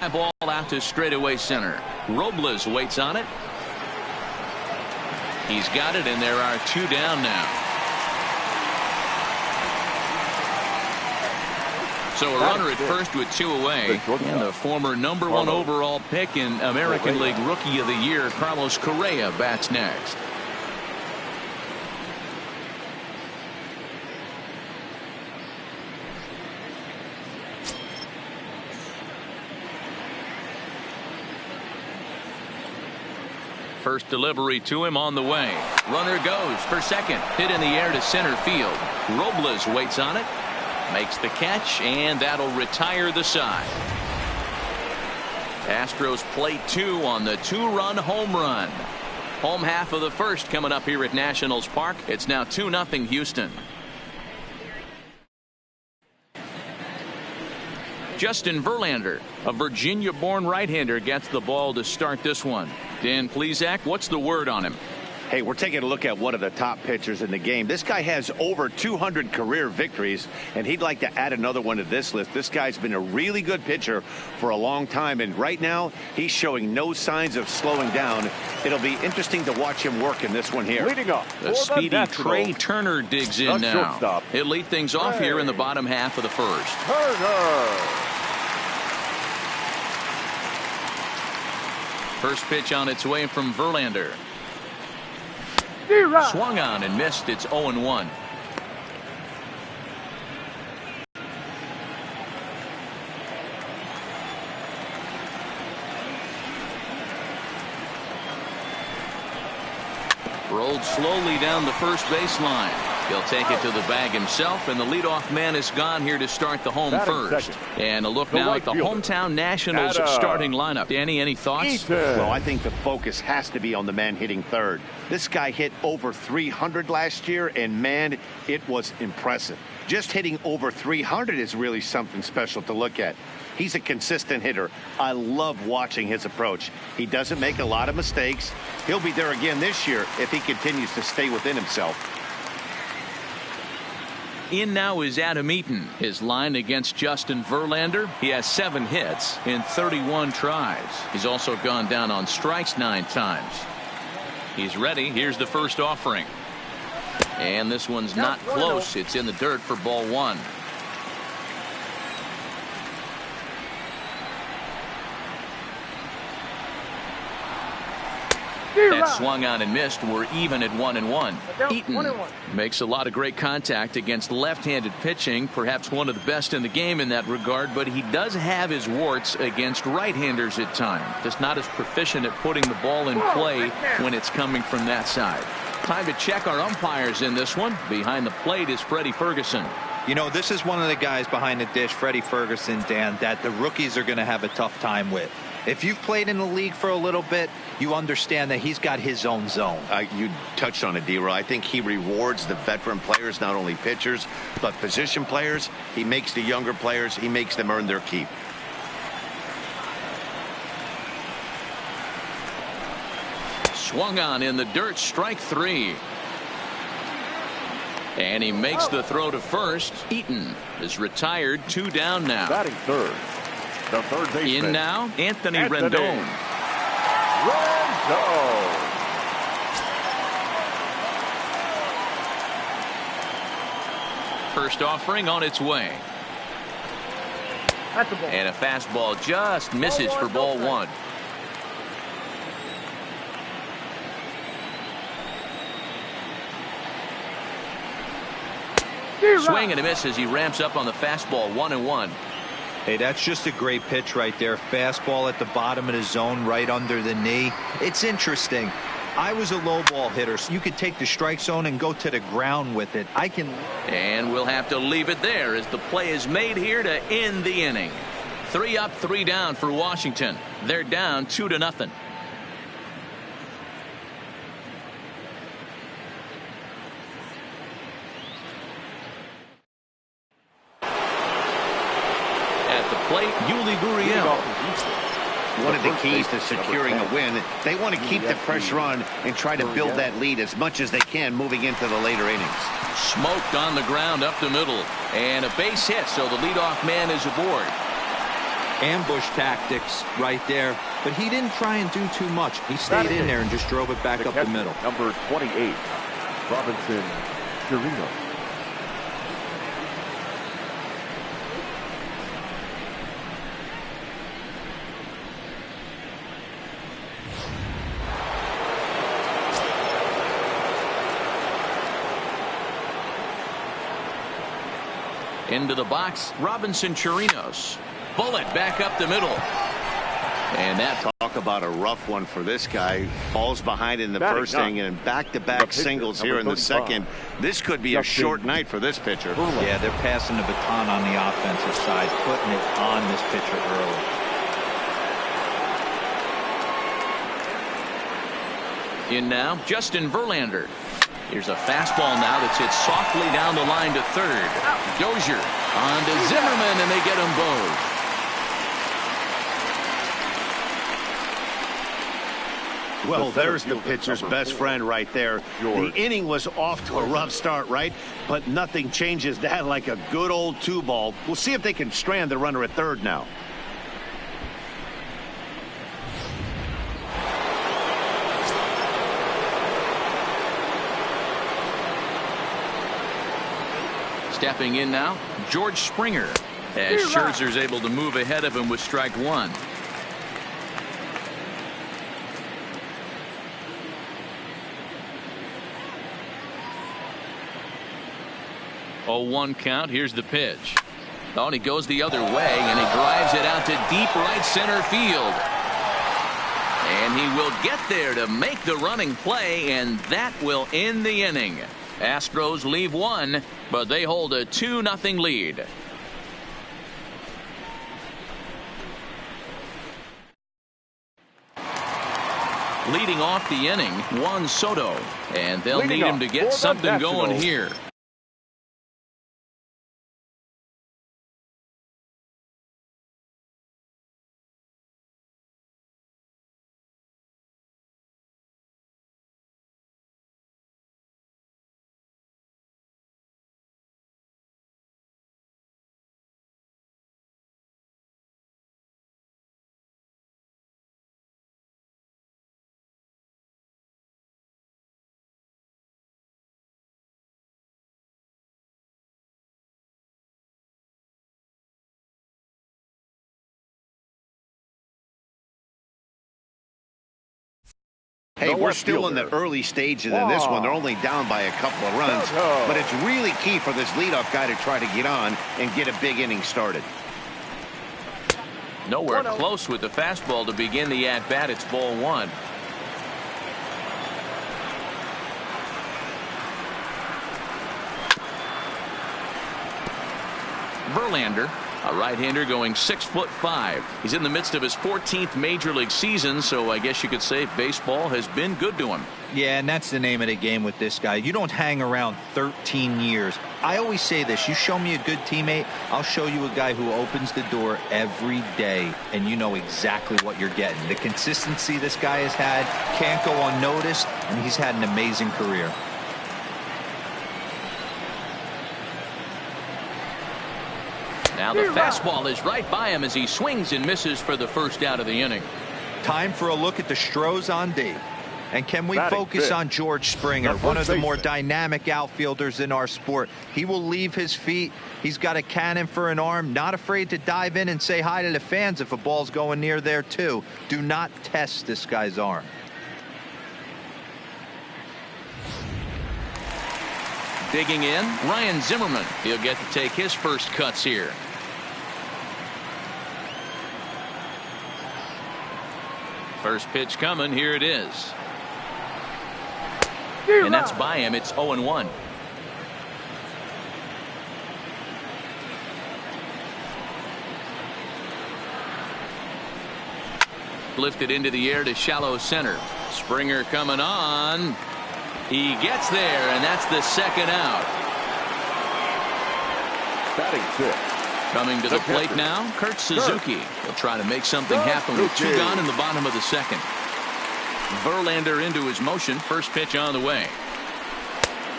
Ball out to straightaway center. Robles waits on it. He's got it, and there are 2 down now. So a runner at first with 2 away. And the former #1 overall pick in American League Rookie of the Year, Carlos Correa, bats next. First delivery to him on the way. Runner goes for second. Hit in the air to center field. Robles waits on it. Makes the catch, and that'll retire the side. Astros play 2 on the 2-run home run. Home half of the first coming up here at Nationals Park. It's now 2-0 Houston. Justin Verlander, a Virginia-born right-hander, gets the ball to start this one. Dan Plesac, what's the word on him? Hey, we're taking a look at one of the top pitchers in the game. This guy has over 200 career victories, and he'd like to add another one to this list. This guy's been a really good pitcher for a long time, and right now he's showing no signs of slowing down. It'll be interesting to watch him work in this one here. Leading up, the speedy Trey Turner digs in now. He'll lead things off here in the bottom half of the first. First pitch on its way from Verlander. Swung on and missed. It's 0-1. Rolled slowly down the first baseline. He'll take it to the bag himself, and the leadoff man is gone here to start the home first. And a look now at the hometown Nationals starting lineup. Danny, any thoughts? Well, I think the focus has to be on the man hitting third. This guy hit over 300 last year, and man, it was impressive. Just hitting over 300 is really something special to look at. He's a consistent hitter. I love watching his approach. He doesn't make a lot of mistakes. He'll be there again this year if he continues to stay within himself. In now is Adam Eaton. His line against Justin Verlander. He has 7 hits in 31 tries. He's also gone down on strikes 9 times. He's ready. Here's the first offering. And this one's not close. It's in the dirt for ball 1. That swung on and missed. We're even at 1-1. Eaton makes a lot of great contact against left-handed pitching, perhaps one of the best in the game in that regard, but he does have his warts against right-handers at times. Just not as proficient at putting the ball in play when it's coming from that side. Time to check our umpires in this one. Behind the plate is Freddie Ferguson. You know, this is one of the guys behind the dish, Freddie Ferguson, Dan, that the rookies are going to have a tough time with. If you've played in the league for a little bit, you understand that he's got his own zone. You touched on it, D-Roy. I think he rewards the veteran players, not only pitchers, but position players. He makes the younger players, he makes them earn their keep. Swung on in the dirt, strike 3. And he makes the throw to first. Eaton is retired, 2 down now. Batting third. The third baseman. In now, Anthony Rendon. First offering on its way. And a fastball just misses for ball 1. Swing and a miss as he ramps up on the fastball. 1-1. Hey, that's just a great pitch right there. Fastball at the bottom of the zone, right under the knee. It's interesting. I was a low ball hitter, so you could take the strike zone and go to the ground with it. And we'll have to leave it there as the play is made here to end the inning. 3 up, 3 down for Washington. They're down 2-0. Plate, Yuli Gurriel. One of the keys to securing a win, they want to keep the pressure on and try to build that lead as much as they can moving into the later innings. Smoked on the ground up the middle, and a base hit, so the leadoff man is aboard. Ambush tactics right there, but he didn't try and do too much. He stayed in there and just drove it back up the middle. Number 28, Robinson Chirinos. Into the box, Robinson Chirinos. Bullet back up the middle. And that talk about a rough one for this guy. Falls behind in the first inning and back-to-back singles here in the second. This could be a short night for this pitcher. Yeah, they're passing the baton on the offensive side, putting it on this pitcher early. In now, Justin Verlander. Here's a fastball now that's hit softly down the line to third. Dozier on to Zimmerman, and they get them both. Well, there's the pitcher's best friend right there. The inning was off to a rough start, right? But nothing changes that like a good old 2-ball. We'll see if they can strand the runner at third now. Stepping in now, George Springer, as Scherzer's able to move ahead of him with strike one. Oh, 1 count. Here's the pitch. Oh, and he goes the other way, and he drives it out to deep right center field. And he will get there to make the running play, and that will end the inning. Astros leave one, but they hold a 2-0 lead. Leading off the inning, Juan Soto, and they'll need him to get something going here. Hey, we're still in the early stages in this one. They're only down by a couple of runs. But it's really key for this leadoff guy to try to get on and get a big inning started. Nowhere close with the fastball to begin the at-bat. It's ball one. Verlander, a right-hander going 6'5". He's in the midst of his 14th major league season, so I guess you could say baseball has been good to him. Yeah, and that's the name of the game with this guy. You don't hang around 13 years. I always say this: you show me a good teammate, I'll show you a guy who opens the door every day, and you know exactly what you're getting. The consistency this guy has had can't go unnoticed, and he's had an amazing career. Now the fastball is right by him as he swings and misses for the first out of the inning. Time for a look at the Stros on D. And can we focus on George Springer, one of the more dynamic outfielders in our sport? He will leave his feet. He's got a cannon for an arm, not afraid to dive in and say hi to the fans if a ball's going near there too. Do not test this guy's arm. Digging in, Ryan Zimmerman. He'll get to take his first cuts here. First pitch coming. Here it is. And that's by him. It's 0-1. Lifted into the air to shallow center. Springer coming on. He gets there, and that's the second out. Batting fifth. Coming to the plate now, Kurt Suzuki. He'll try to make something happen with 2 gone in the bottom of the second. Verlander into his motion. First pitch on the way.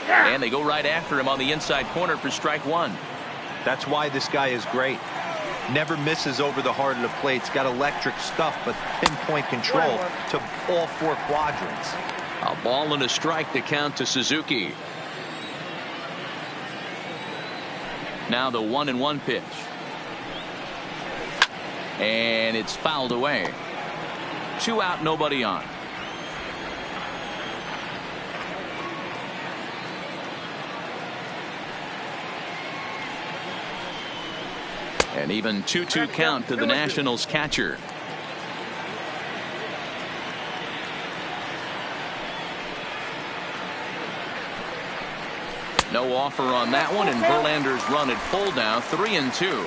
And they go right after him on the inside corner for strike one. That's why this guy is great. Never misses over the heart of the plate. It's got electric stuff, but pinpoint control to all 4 quadrants. A ball and a strike to count to Suzuki. Now the 1-1 pitch. And it's fouled away. 2 out, nobody on. An even 2-2 count to the Nationals catcher. No offer on that one, and Verlander's run at full now, 3-2.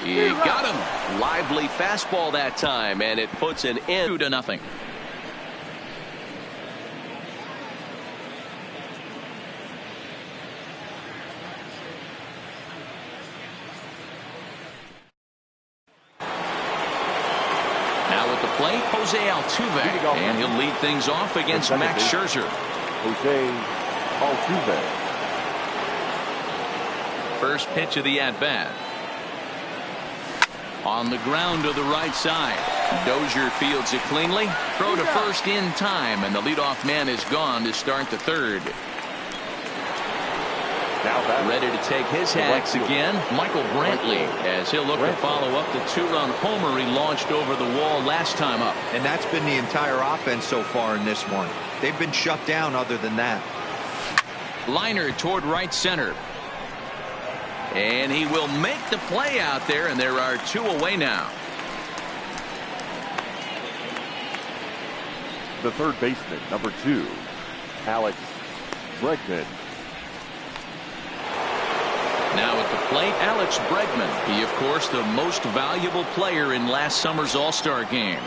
He got him. Lively fastball that time, and it puts an end to nothing. Now at the plate, Jose Altuve, and he'll lead things off against Max Scherzer. Jose Altuve. First pitch of the at-bat. On the ground to the right side. Dozier fields it cleanly. Throw to first in time, and the leadoff man is gone to start the third. Ready to take his hacks again, Michael Brantley, as he'll look to follow up the 2-run homer he launched over the wall last time up. And that's been the entire offense so far in this one. They've been shut down other than that. Liner toward right center. And he will make the play out there, and there are 2 away now. The third baseman, number 2, Alex Bregman. Now at the plate, Alex Bregman. He, of course, the most valuable player in last summer's All-Star game.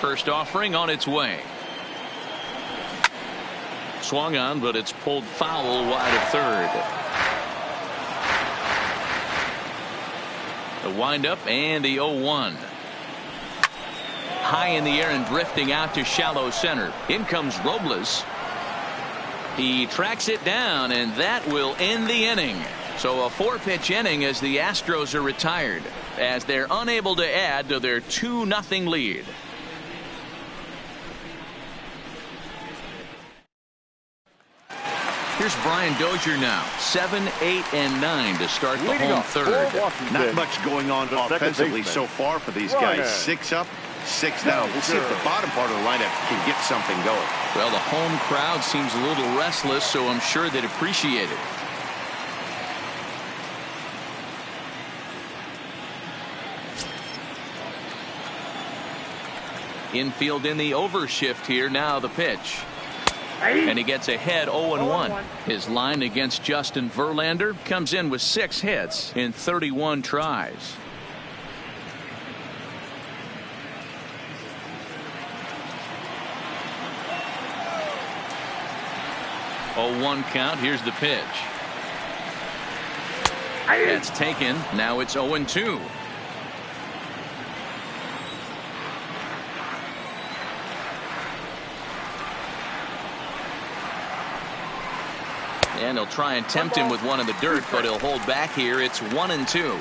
First offering on its way. Swung on, but it's pulled foul wide of third. The windup and the 0-1. High in the air and drifting out to shallow center. In comes Robles. He tracks it down, and that will end the inning. So a 4-pitch inning as the Astros are retired, as they're unable to add to their 2-0 lead. Here's Brian Dozier now. 7, 8, and 9 to start the home third. Not much going on offensively so far for these guys. 6 up, 6 down. We'll see if the bottom part of the lineup can get something going. Well, the home crowd seems a little restless, so I'm sure they'd appreciate it. Infield in the overshift here. Now the pitch. And he gets ahead 0-1. His line against Justin Verlander comes in with 6 hits in 31 tries. Oh, 1 count. Here's the pitch. That's taken. Now it's 0-2. And he'll try and tempt him with one in the dirt, but he'll hold back here. It's 1-2.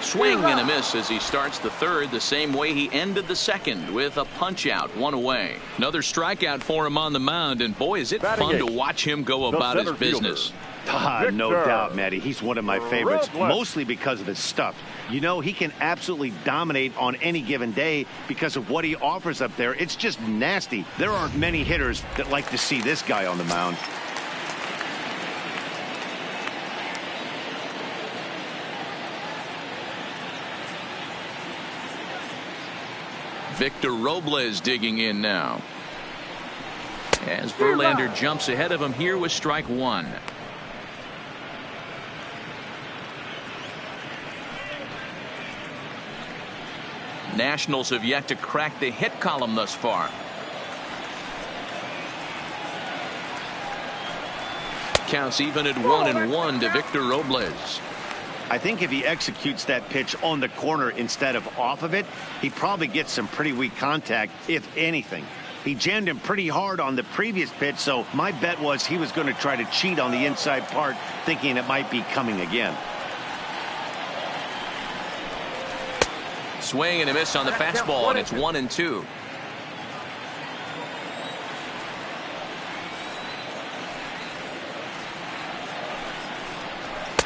Swing and a miss as he starts the third the same way he ended the second, with a punch out, 1 away. Another strikeout for him on the mound, and boy, is it fun to watch him go about his business. No doubt, Matty. He's one of my favorites, mostly because of his stuff. You know, he can absolutely dominate on any given day because of what he offers up there. It's just nasty. There aren't many hitters that like to see this guy on the mound. Victor Robles digging in now, as Verlander jumps ahead of him here with strike 1. Nationals have yet to crack the hit column thus far. Counts even at 1-1 to Victor Robles. I think if he executes that pitch on the corner instead of off of it, he probably gets some pretty weak contact, if anything. He jammed him pretty hard on the previous pitch, so my bet was he was going to try to cheat on the inside part, thinking it might be coming again. Swing and a miss on the fastball, and it's 1-2.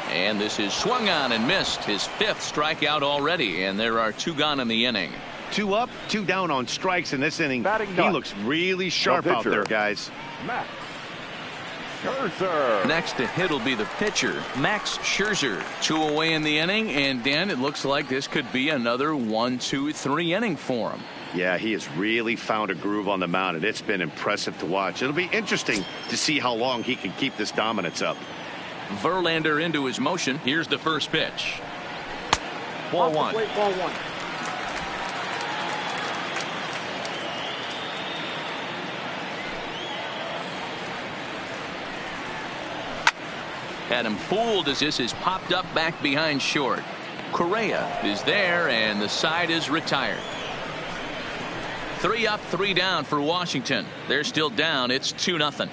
And this is swung on and missed, his 5th strikeout already, and there are 2 gone in the inning. 2 up, 2 down on strikes in this inning. He looks really sharp out there, guys. Max Scherzer. Next to hit will be the pitcher, Max Scherzer. 2 away in the inning, and Dan, it looks like this could be another 1-2-3 inning for him. Yeah, he has really found a groove on the mound, and it's been impressive to watch. It'll be interesting to see how long he can keep this dominance up. Verlander into his motion. Here's the first pitch. Ball 1. Ball 1. Had him fooled as this is popped up back behind short. Correa is there, and the side is retired. 3 up, 3 down for Washington. They're still down. It's 2-0.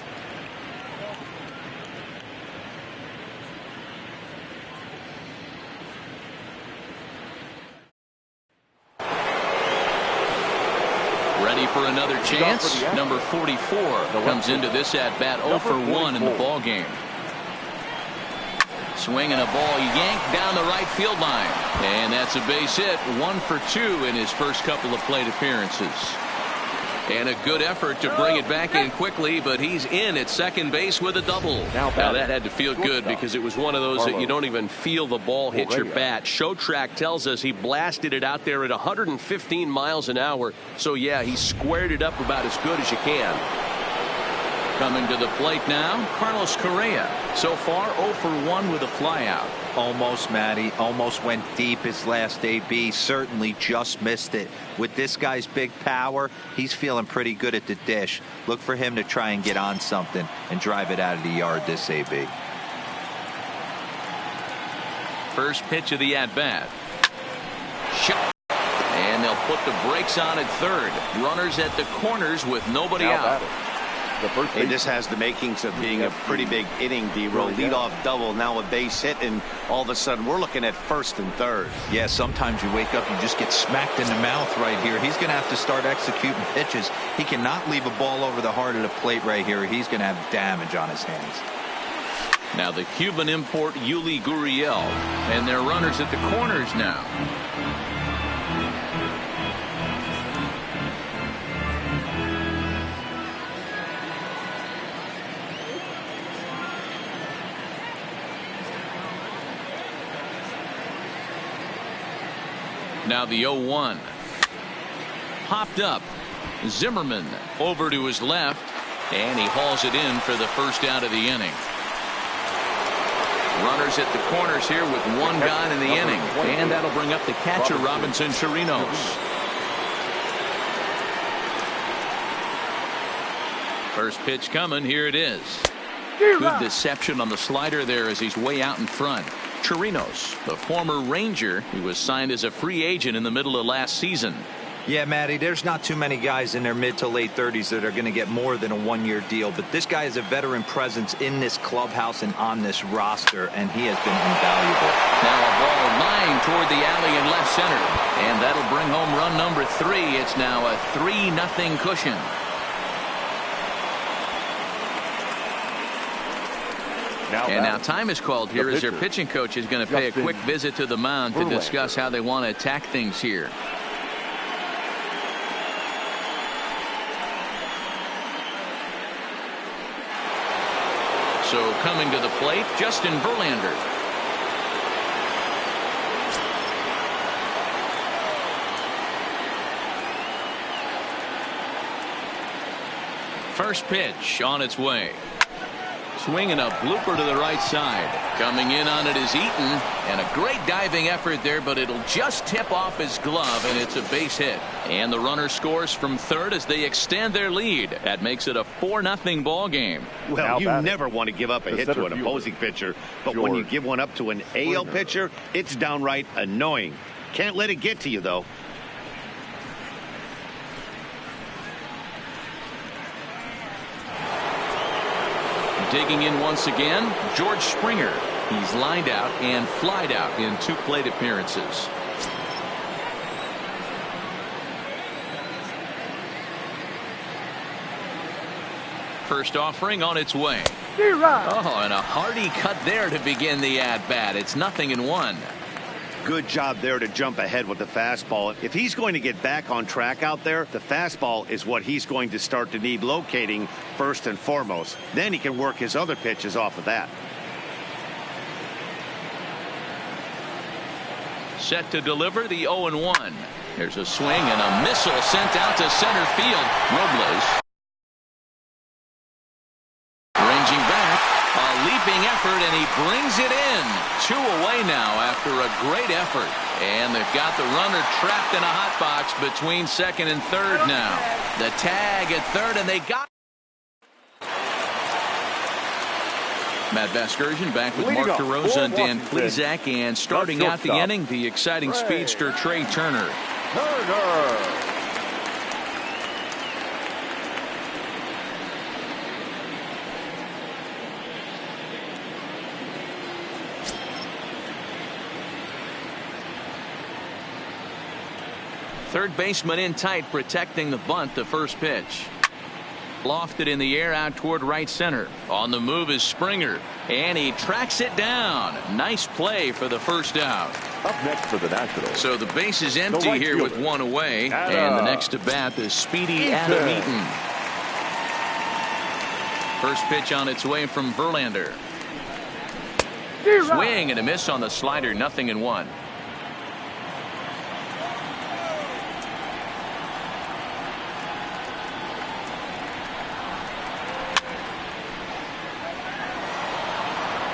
Ready for another chance. Number 44 comes into this at bat 0 for 1 in the ball game. Swinging a ball yanked down the right field line, and that's a base hit. 1 for 2 in his first couple of plate appearances. And a good effort to bring it back in quickly, but he's in at second base with a double. Now that had to feel good because it was one of those that you don't even feel the ball hit your bat. Show track tells us he blasted it out there at 115 miles an hour. So yeah, he squared it up about as good as you can. Coming to the plate now, Carlos Correa. So far 0 for 1 with a flyout. Almost, Matty. Almost went deep his last AB. Certainly just missed it. With this guy's big power, he's feeling pretty good at the dish. Look for him to try and get on something and drive it out of the yard this AB. First pitch of the at-bat. Shot. And they'll put the brakes on at third. Runners at the corners with nobody out. And this has the makings of being a pretty big inning, D-Roll. Leadoff double, now a base hit, and all of a sudden we're looking at first and third. Yeah, sometimes you wake up and just get smacked in the mouth right here. He's going to have to start executing pitches. He cannot leave a ball over the heart of the plate right here. He's going to have damage on his hands. Now the Cuban import Yuli Gurriel, and they're runners at the corners now. Now the 0-1. Popped up. Zimmerman over to his left, and he hauls it in for the first out of the inning. Runners at the corners here with 1 gone in the inning, and that'll bring up the catcher Robinson Chirinos. First pitch coming. Here it is. Good deception on the slider there as he's way out in front. Chirinos, the former Ranger, who was signed as a free agent in the middle of last season. Yeah, Matty, there's not too many guys in their mid to late 30s that are going to get more than a 1-year deal, but this guy is a veteran presence in this clubhouse and on this roster, and he has been invaluable. Now a ball lying toward the alley in left center, and that'll bring home run number 3. It's now a 3-0 cushion. Now time is called here as their pitching coach is going to pay a quick visit to the mound to discuss how they want to attack things here. So coming to the plate, Justin Verlander. First pitch on its way. swing and a blooper to the right side. Coming in on it is Eaton, and a great diving effort there, but it'll just tip off his glove, and it's a base hit. And the runner scores from third as they extend their lead. That makes it a 4-0 ball game. Well, you never want to give up a hit to an opposing pitcher, but when you give one up to an AL pitcher, it's downright annoying. Can't let it get to you, though. Digging in once again, George Springer. He's lined out and flied out in 2 plate appearances. First offering on its way. Oh, and a hearty cut there to begin the at-bat. It's 0-1. Good job there to jump ahead with the fastball. If he's going to get back on track out there, the fastball is what he's going to start to need locating first and foremost. Then he can work his other pitches off of that. Set to deliver the 0-1. There's a swing and a missile sent out to center field. Robles ranging back, a leaping effort, and he brings it in. 2 away now after a great effort. And they've got the runner trapped in a hot box between second and third now. The tag at third, and they got Matt Vasgersian back with Mark DeRosa and Dan Plesac, and starting out the inning, the exciting speedster Trey Turner. Third baseman in tight, protecting the bunt. The first pitch. Lofted in the air out toward right center. On the move is Springer, and he tracks it down. Nice play for the first out. Up next for the Nationals. So the base is empty here with 1 away, and the next to bat is speedy Adam Eaton. First pitch on its way from Verlander. Swing and a miss on the slider. 0-1.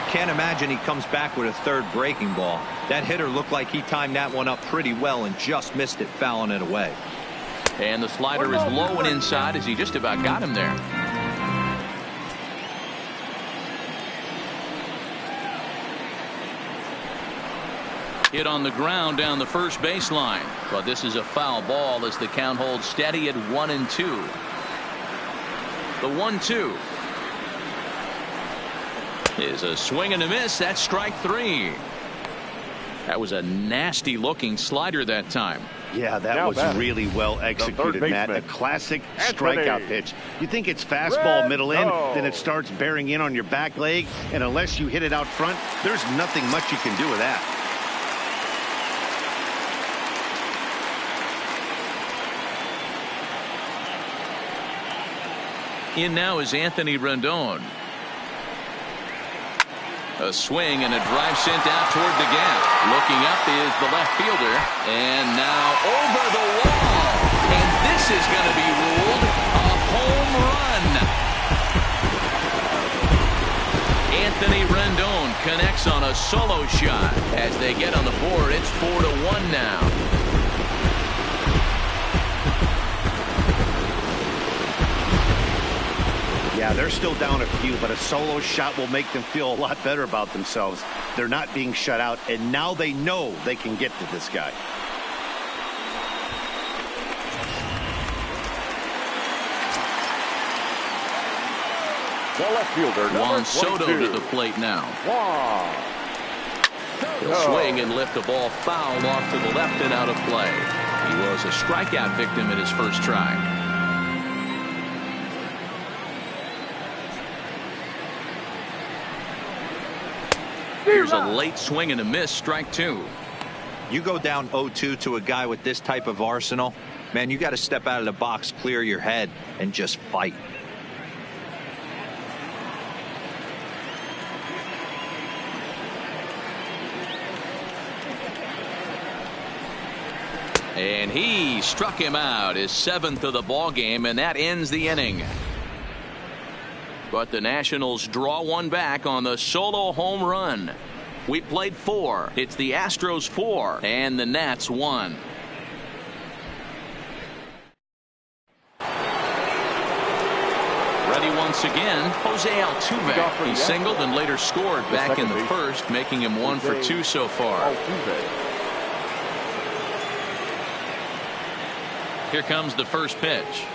Can't imagine he comes back with a third breaking ball. That hitter looked like he timed that one up pretty well and just missed it, fouling it away. And the slider is low and inside as he just about got him there. Hit on the ground down the first baseline, but this is a foul ball as the count holds steady at 1-2. The 1-2 is a swing and a miss. That's strike 3. That was a nasty looking slider that time. Yeah, that was really well executed, Matt. A classic strikeout pitch. You think it's fastball middle in, then it starts bearing in on your back leg, and unless you hit it out front, there's nothing much you can do with that. In now is Anthony Rendon. A swing and a drive sent out toward the gap. Looking up is the left fielder, and now over the wall, and this is going to be ruled a home run. Anthony Rendon connects on a solo shot. As they get on the board, it's 4-1 now. Yeah, they're still down a few, but a solo shot will make them feel a lot better about themselves. They're not being shut out, and now they know they can get to this guy. The left fielder, Juan Soto to the plate now. He'll swing and lift the ball foul off to the left and out of play. He was a strikeout victim at his first try. Here's a late swing and a miss, strike 2. You go down 0-2 to a guy with this type of arsenal, man, you got to step out of the box, clear your head, and just fight. And he struck him out, his 7th of the ball game, and that ends the inning. but the Nationals draw one back on the solo home run. We played 4. It's the Astros 4 and the Nats 1. Ready once again, Jose Altuve. He singled and later scored back in the first, making him 1 for 2 so far. Here comes the first pitch.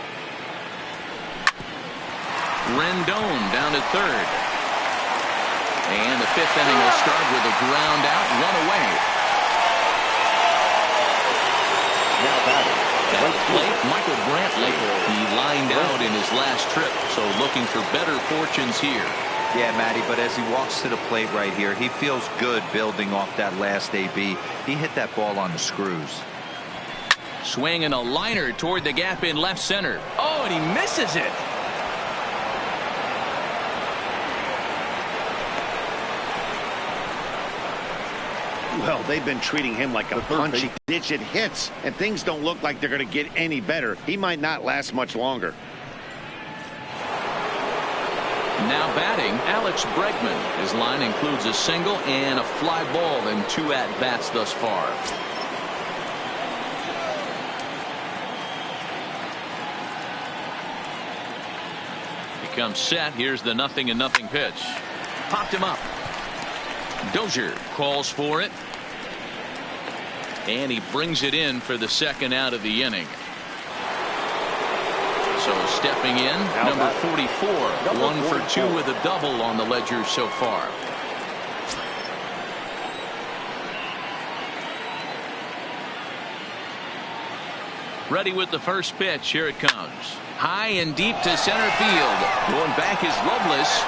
Rendon down at third. And the 5th inning will start with a ground out, 1 away. Now batting. At the plate, Michael Brantley. He lined out in his last trip, so looking for better fortunes here. Yeah, Matty, but as he walks to the plate right here, he feels good building off that last AB. He hit that ball on the screws. Swing and a liner toward the gap in left center. Oh, and he misses it. Well, they've been treating him like a punchy ditch at hits, and things don't look like they're going to get any better. He might not last much longer. Now batting, Alex Bregman. His line includes a single and a fly ball in 2 at-bats thus far. He comes set. Here's the 0-0 pitch. Popped him up. Dozier calls for it. And he brings it in for the 2nd out of the inning. So stepping in, number 44, 1 for 2 with a double on the ledger so far. Ready with the first pitch. Here it comes. High and deep to center field. Going back is Loveless.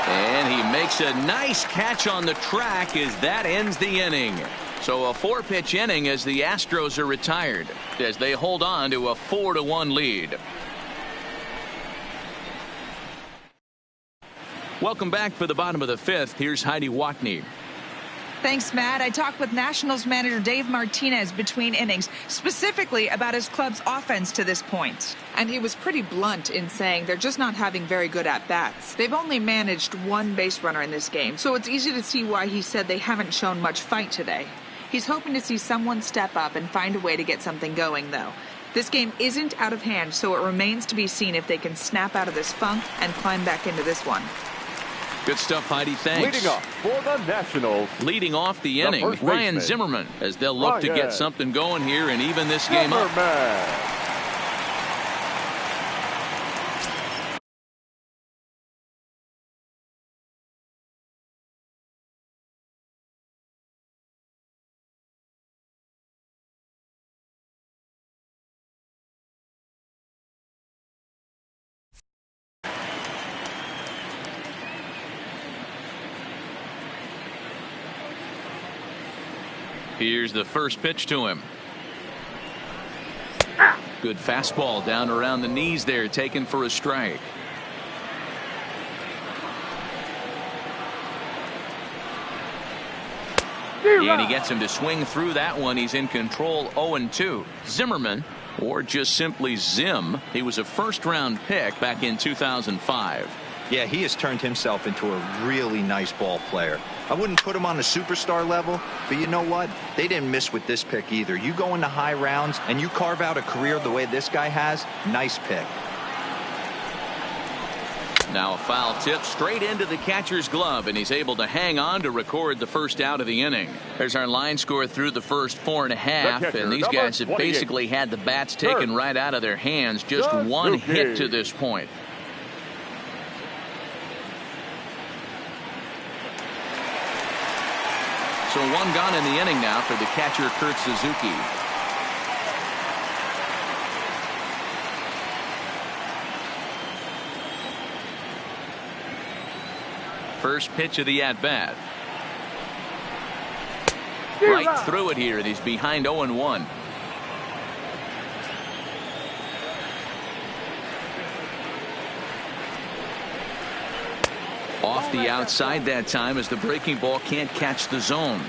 And he makes a nice catch on the track as that ends the inning. So a 4-pitch inning as the Astros are retired as they hold on to a 4-1 lead. Welcome back for the bottom of the 5th. Here's Heidi Watney. Thanks, Matt. I talked with Nationals manager Dave Martinez between innings, specifically about his club's offense to this point. And he was pretty blunt in saying they're just not having very good at-bats. They've only managed 1 base runner in this game, so it's easy to see why he said they haven't shown much fight today. He's hoping to see someone step up and find a way to get something going, though. This game isn't out of hand, so it remains to be seen if they can snap out of this funk and climb back into this one. Good stuff, Heidi. Thanks. Leading off for the Nationals. Leading off the inning, Ryan Zimmerman, as they'll look to get something going here and even this game up. Here's the first pitch to him. Good fastball down around the knees there, taken for a strike. And he gets him to swing through that one. He's in control. 0-2. Zimmerman, or just simply Zim, he was a first-round pick back in 2005. Yeah, he has turned himself into a really nice ball player. I wouldn't put him on the superstar level, but you know what? They didn't miss with this pick either. You go into high rounds and you carve out a career the way this guy has, nice pick. Now a foul tip straight into the catcher's glove, and he's able to hang on to record the first out of the inning. There's our line score through the first 4.5, and these guys have basically had the bats taken right out of their hands. Just one hit to this point. So 1 gone in the inning now for the catcher, Kurt Suzuki. First pitch of the at-bat. Right through it here, and he's behind 0-1. Off the outside that time as the breaking ball can't catch the zone.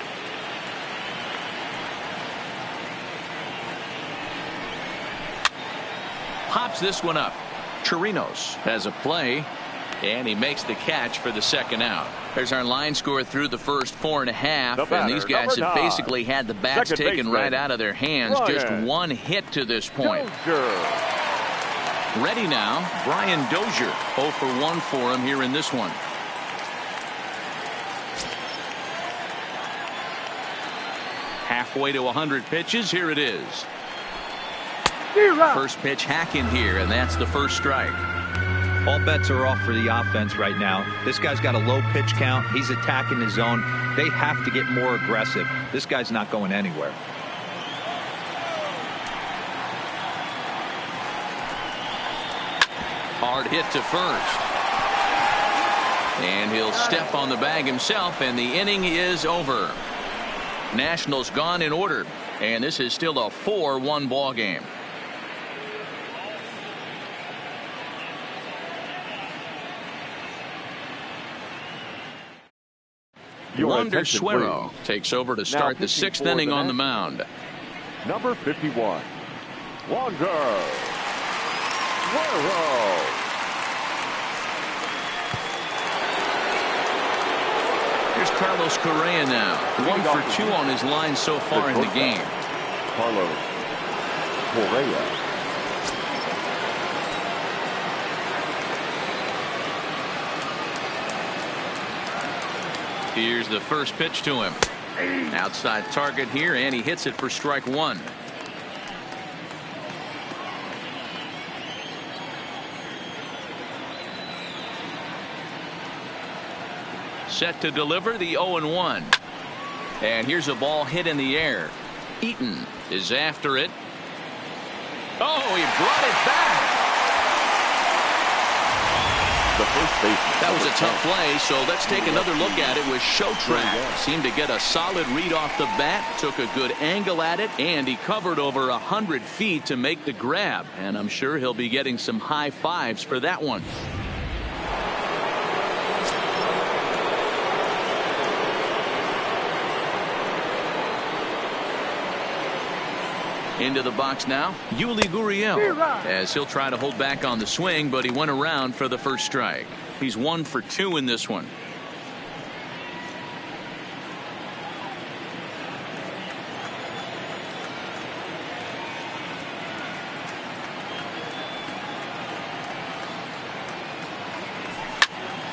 Pops this one up. Chirinos has a play. And he makes the catch for the second out. There's our line score through the first 4.5. And these guys have basically had the bats taken right out of their hands. Just one hit to this point. Ready now, Brian Dozier. 0 for 1 for him here in this one. Halfway to 100 pitches. Here it is. First pitch hacking here, and that's the first strike. All bets are off for the offense right now. This guy's got a low pitch count. He's attacking his zone. They have to get more aggressive. This guy's not going anywhere. Hard hit to first. And he'll step on the bag himself, and the inning is over. Nationals gone in order, and this is still a 4-1 ball game. Wander Suero takes over to start the 6th inning on the mound. Number 51, Wander Suero. Here's Carlos Correa now. 1 for 2 on his line so far in the game. Carlos Correa. Here's the first pitch to him. Outside target here, and he hits it for strike 1. Set to deliver the 0-1. And here's a ball hit in the air. Eaton is after it. Oh, he brought it back. The first baseman. That was a tough play, so let's take another look at it with Showtrack. Seemed to get a solid read off the bat, took a good angle at it, and he covered over 100 feet to make the grab. And I'm sure he'll be getting some high fives for that one. Into the box now, Yuli Gurriel, as he'll try to hold back on the swing, but he went around for the first strike. He's 1 for 2 in this one.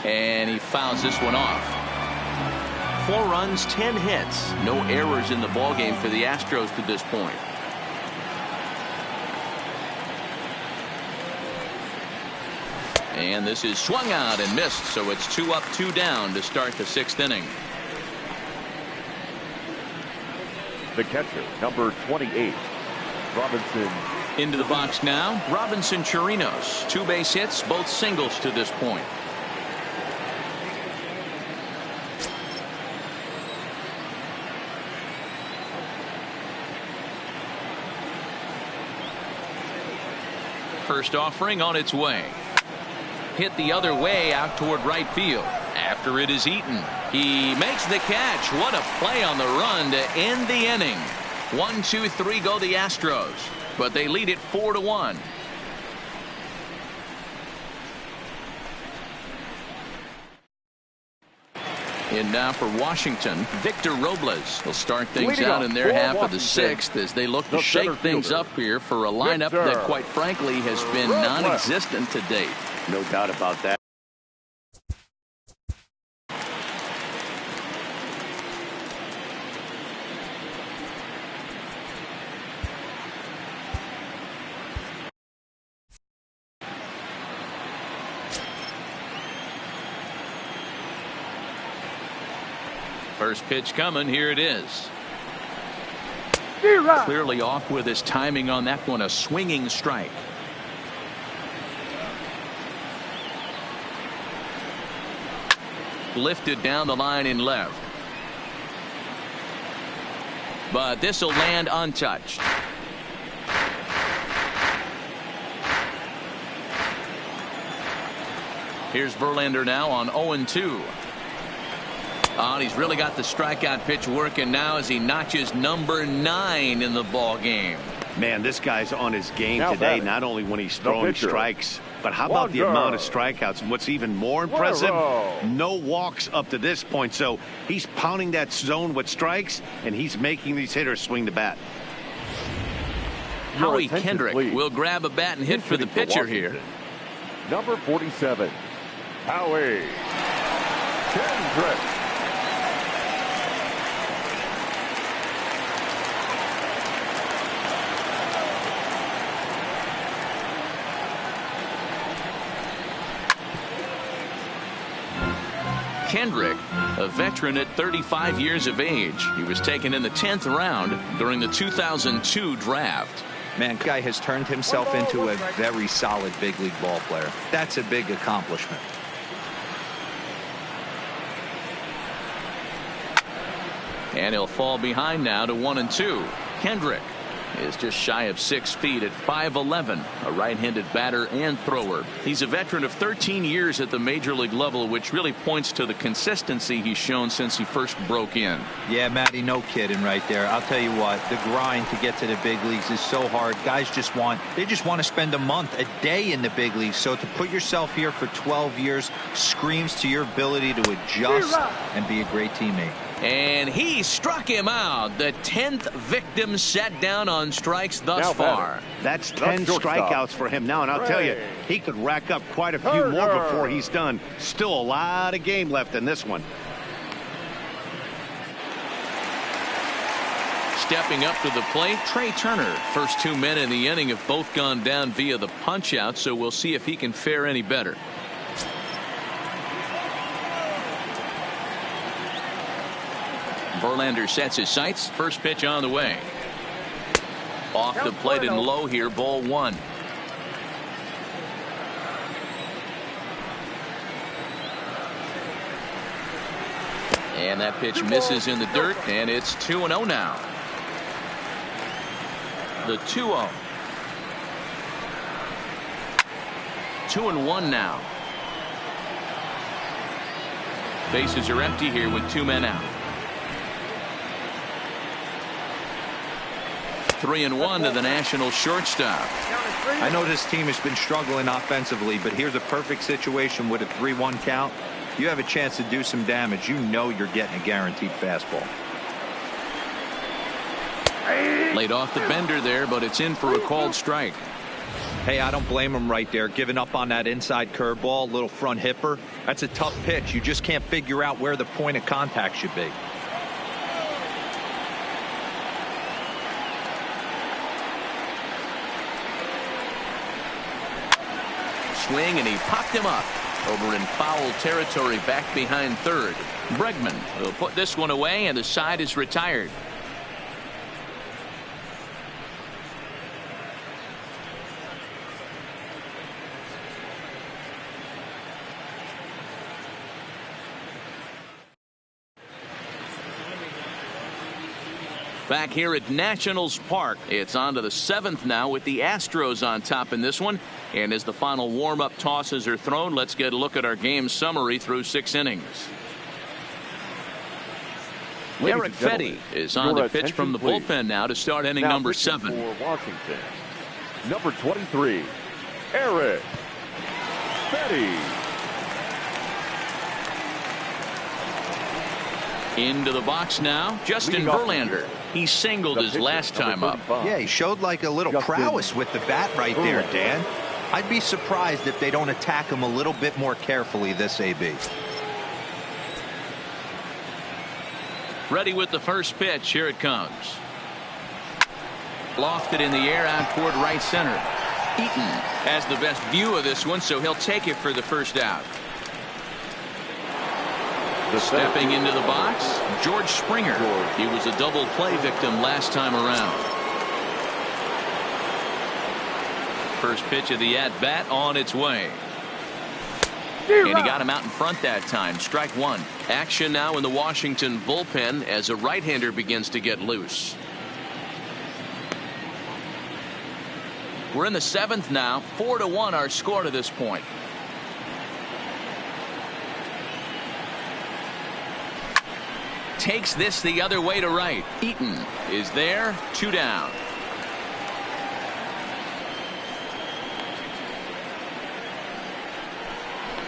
And he fouls this one off. 4 runs, 10 hits. No errors in the ballgame for the Astros to this point. And this is swung out and missed, so it's 2 up, 2 down to start the 6th inning. The catcher, number 28, Robinson. Into the box now, Robinson Chirinos. 2 base hits, both singles to this point. First offering on its way. Hit the other way out toward right field. After it is Eaton. He makes the catch. What a play on the run to end the inning. 1, 2, 3 go the Astros, but they lead it 4-1. And now for Washington, Victor Robles will start things out in their half of the 6th as they look to shake things up here for a lineup that quite frankly has been non-existent to date. No doubt about that. First pitch coming. Here it is. Clearly off with his timing on that one. A swinging strike. Lifted down the line in left. But this will land untouched. Here's Verlander now on 0-2. And he's really got the strikeout pitch working now as he notches number 9 in the ball game. Man, this guy's on his game today, not only when he's throwing strikes, But how about the amount of strikeouts? And what's even more impressive, no walks up to this point. So he's pounding that zone with strikes, and he's making these hitters swing the bat. Howie Kendrick will grab a bat and hit for the pitcher here. Number 47, Howie Kendrick. Kendrick, a veteran at 35 years of age. He was taken in the 10th round during the 2002 draft. Man, guy has turned himself into a very solid big league ball player. That's a big accomplishment. And he'll fall behind now to 1-2. Kendrick is just shy of 6 feet at 5'11", a right-handed batter and thrower. He's a veteran of 13 years at the major league level, which really points to the consistency he's shown since he first broke in. Yeah, Matty, no kidding right there. I'll tell you what, the grind to get to the big leagues is so hard. Guys just want to spend a month, a day in the big leagues. So to put yourself here for 12 years screams to your ability to adjust and be a great teammate. And he struck him out. The 10th victim set down on strikes thus far. That's 10 strikeouts for him now, and I'll tell you, he could rack up quite a few more before he's done. Still a lot of game left in this one. Stepping up to the plate, Trey Turner. First 2 men in the inning have both gone down via the punch-out, so we'll see if he can fare any better. Verlander sets his sights. First pitch on the way. Off the plate and low here, ball 1. And that pitch misses in the dirt, and it's 2-0 now. The 2-0. 2-1 now. Bases are empty here with 2 men out. 3-1 to the National shortstop. I know this team has been struggling offensively, but here's a perfect situation with a 3-1 count. You have a chance to do some damage. You know you're getting a guaranteed fastball. Laid off the bender there, but it's in for a called strike. Hey, I don't blame him right there. Giving up on that inside curveball, little front hipper. That's a tough pitch. You just can't figure out where the point of contact should be. Swing, and he popped him up over in foul territory back behind third. Bregman will put this one away, and the side is retired. Back here at Nationals Park, it's on to the 7th now with the Astros on top in this one. And as the final warm-up tosses are thrown, let's get a look at our game summary through 6 innings. Eric Fetty is on to pitch from the bullpen now to start inning number 7. For Washington, number 23, Eric Fetty. Into the box now, Justin Verlander. He singled his last time up. Yeah, he showed like a little prowess with the bat right there, Dan. I'd be surprised if they don't attack him a little bit more carefully this AB. Ready with the first pitch. Here it comes. Lofted in the air out toward right center. Eaton has the best view of this one, so he'll take it for the first out. Stepping into the box, George Springer. He was a double play victim last time around. First pitch of the at-bat on its way. And he got him out in front that time. Strike 1. Action now in the Washington bullpen as a right-hander begins to get loose. We're in the 7th now. 4-1 our score to this point. Takes this the other way to right. Eaton is there. 2 down.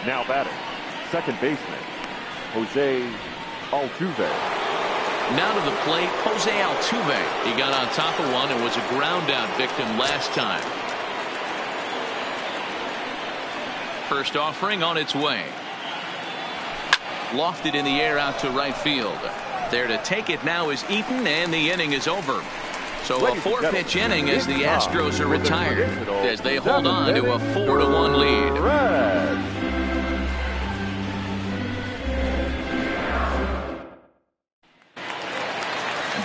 Now batting, second baseman, Jose Altuve. Now to the plate, Jose Altuve. He got on top of one and was a ground out victim last time. First offering on its way. Lofted in the air out to right field. There to take it now is Eaton, and the inning is over. So a 4-pitch inning as the Astros are retired as they hold on to a 4-1 lead.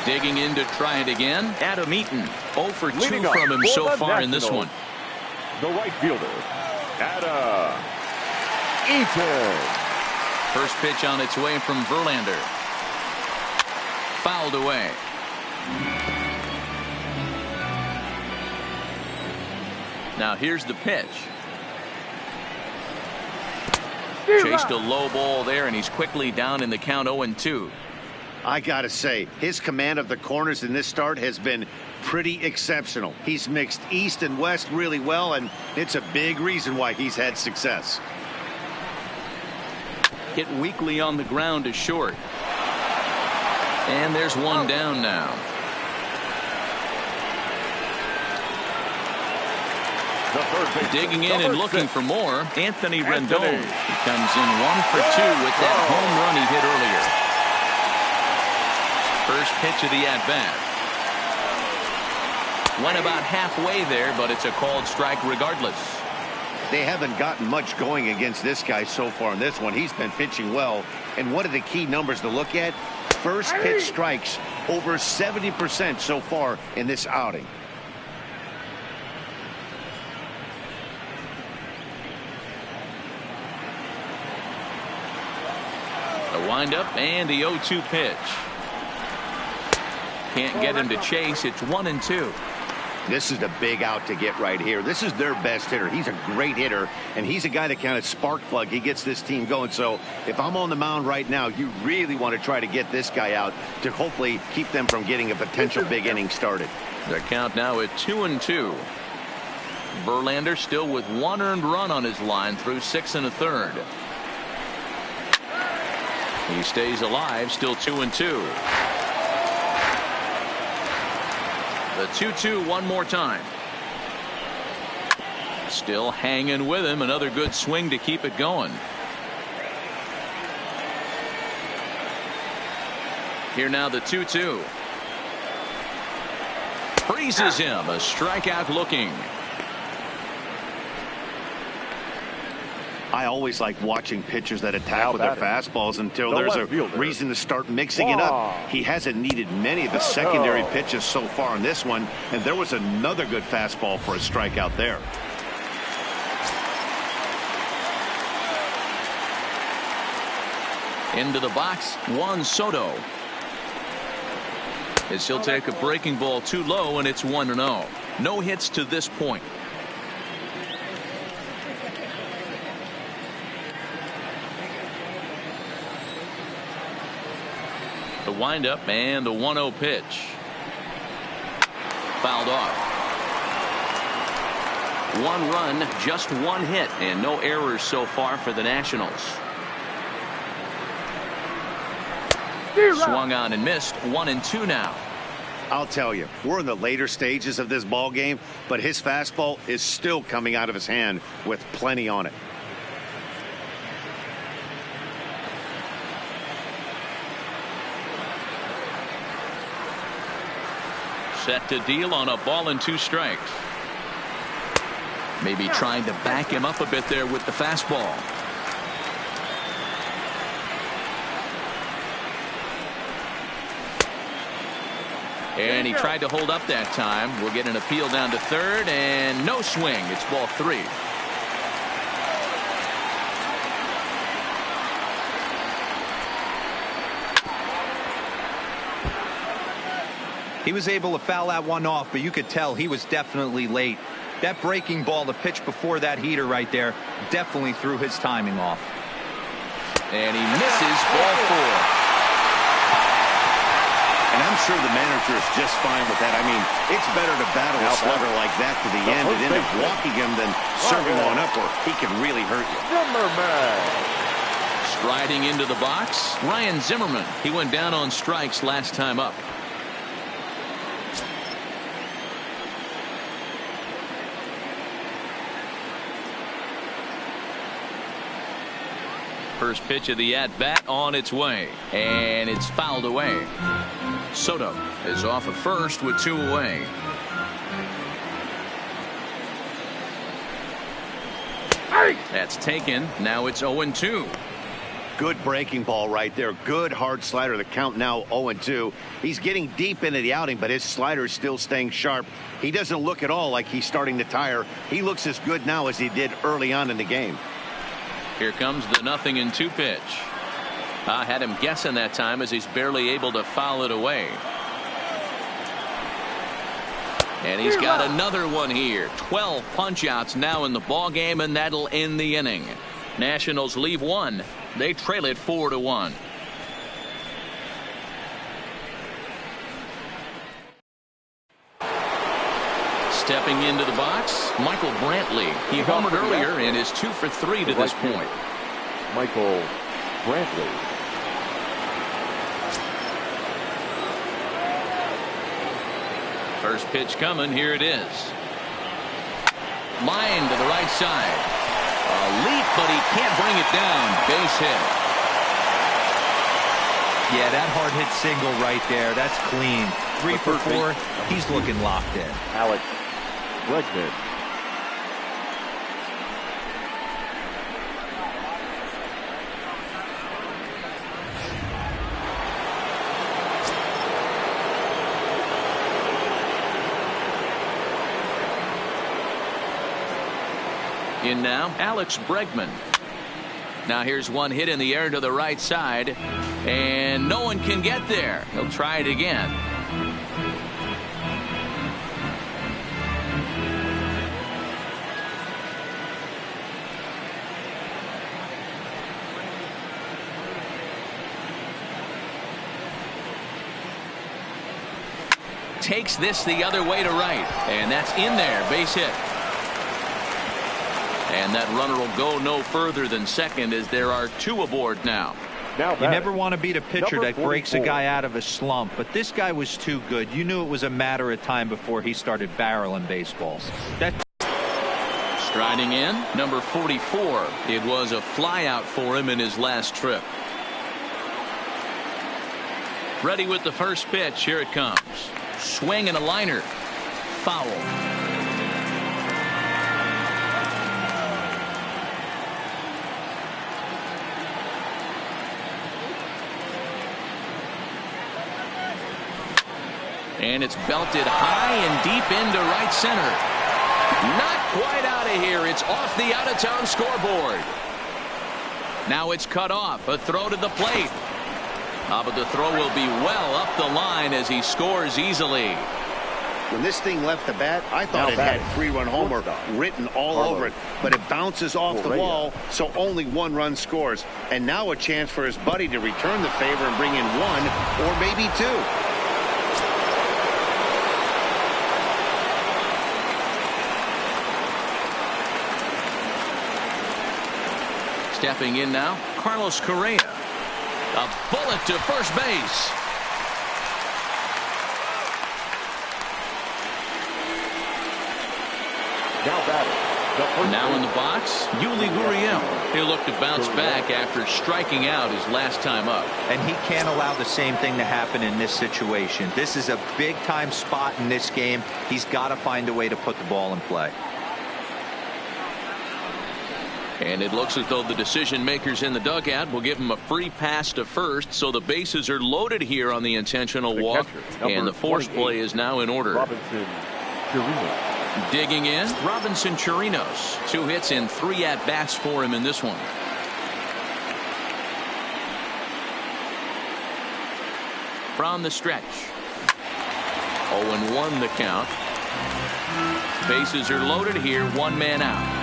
Digging in to try it again, Adam Eaton. 0 for 2 from him so far in this one. The right fielder, Adam Eaton. First pitch on its way from Verlander. Fouled away. Now here's the pitch. Chased a low ball there, and he's quickly down in the count 0-2. I gotta say, his command of the corners in this start has been pretty exceptional. He's mixed east and west really well, and it's a big reason why he's had success. Hit weakly on the ground to short. And there's one down now. Digging in and looking for more, Anthony Rendon. He comes in 1 for 2 with that home run he hit earlier. First pitch of the at-bat. Went about halfway there, but it's a called strike regardless. They haven't gotten much going against this guy so far in this one. He's been pitching well, and one of the key numbers to look at, first pitch strikes over 70% so far in this outing. The windup and the 0-2 pitch. Can't get him to chase. It's 1-2. This is the big out to get right here. This is their best hitter. He's a great hitter, and he's a guy that kind of spark plug. He gets this team going. So if I'm on the mound right now, you really want to try to get this guy out to hopefully keep them from getting a potential big inning started. The count now at 2-2. Verlander still with 1 earned run on his line through 6 1/3. He stays alive, still 2-2. The 2-2 one more time. Still hanging with him. Another good swing to keep it going. Here now the 2-2. Freezes him. A strikeout looking. I always like watching pitchers that attack with their fastballs until there's a reason to start mixing it up. He hasn't needed many of the secondary pitches so far in this one, and there was another good fastball for a strikeout there. Into the box, Juan Soto. As he'll take a breaking ball too low, and it's 1-0. No hits to this point. The windup and the 1-0 pitch. Fouled off. 1 run, just 1 hit, and no errors so far for the Nationals. Swung on and missed. 1-2 now. I'll tell you, we're in the later stages of this ball game, but his fastball is still coming out of his hand with plenty on it. Set to deal on a ball and 2 strikes. Maybe trying to back him up a bit there with the fastball. And he tried to hold up that time. We'll get an appeal down to third, and no swing. It's ball 3. He was able to foul that one off, but you could tell he was definitely late. That breaking ball, the pitch before that heater right there, definitely threw his timing off. And he misses ball 4. And I'm sure the manager is just fine with that. I mean, it's better to battle a slugger like that to the end and end up walking him than serving one up where he can really hurt you. Striding into the box, Ryan Zimmerman. He went down on strikes last time up. First pitch of the at-bat on its way, and it's fouled away. Soto is off at first with 2 away. That's taken. Now it's 0-2. Good breaking ball right there. Good hard slider. The count now 0-2. He's getting deep into the outing, but his slider is still staying sharp. He doesn't look at all like he's starting to tire. He looks as good now as he did early on in the game. Here comes the 0-2 pitch. I had him guessing that time as he's barely able to foul it away. And he's got another one here. 12 punch-outs now in the ball game, and that'll end the inning. Nationals leave 1. They trail it 4-1. Stepping into the box, Michael Brantley. He homered earlier and is 2 for 3 to this point. Michael Brantley. First pitch coming. Here it is. Line to the right side. A leap, but he can't bring it down. Base hit. Yeah, that hard hit single right there. That's clean. 3 for 4. He's looking locked in. Alex Bregman. In now, Alex Bregman. Now here's one hit in the air to the right side, and no one can get there. He'll try it again. Takes this the other way to right, and that's in there. Base hit. And that runner will go no further than second as there are 2 aboard now. You never want to beat a pitcher that breaks a guy out of a slump, but this guy was too good. You knew it was a matter of time before he started barreling baseballs. Striding in, number 44. It was a flyout for him in his last trip. Ready with the first pitch. Here it comes. Swing and a liner. Foul. And it's belted high and deep into right center. Not quite out of here. It's off the out-of-town scoreboard. Now it's cut off. A throw to the plate. But the throw will be well up the line as he scores easily. When this thing left the bat, I thought it had 3-run homer written all over it, but it bounces off the wall, so only 1 run scores. And now a chance for his buddy to return the favor and bring in 1 or maybe 2. Stepping in now, Carlos Correa. A bullet to first base. Now in the box, Yuli Gurriel. He'll look to bounce back after striking out his last time up. And he can't allow the same thing to happen in this situation. This is a big-time spot in this game. He's got to find a way to put the ball in play. And it looks as though the decision makers in the dugout will give him a free pass to first, so the bases are loaded here on the intentional walk, and the force play is now in order. Robinson Chirinos. Digging in, Robinson Chirinos. 2 hits and 3 at-bats for him in this one. From the stretch. 0-1 the count. Bases are loaded here, 1 man out.